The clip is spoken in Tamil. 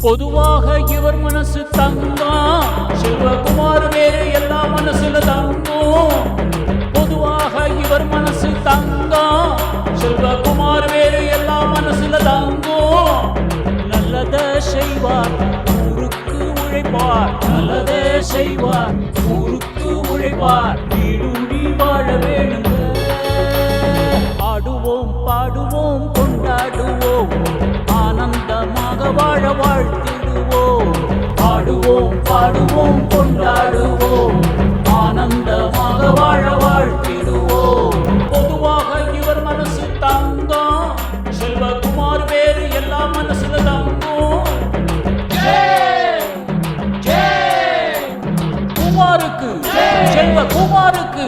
பொதுவாக இவர் மனசு தங்கம், செல்வகுமார் வேறு எல்லா மனசுல தங்கும். பொதுவாக இவர் மனசு தங்கம், செல்வகுமார் வேறு எல்லா மனசுல தங்கும். நல்லத செய்வார், ஊருக்கு உழைப்பார். நல்லதே செய்வார், ஊருக்கு உழைப்பார். வீடுடி வாழ வேணுங்க. ஆடுவோம் பாடுவோம் கொண்டாடுவோம், ஆனந்தமாக வாழ வாழ்த்திடுவோம். ஆடுவோம் பாடுவோம் கொண்டாடுவோம், ஆனந்தமாக வாழ வாழ்த்திடுவோம். பொதுவாக இவர் மனசு தங்கம், செல்வகுமார் வேறு எல்லா மனசுல தங்கும். குமாருக்கு செல்வகுமாருக்கு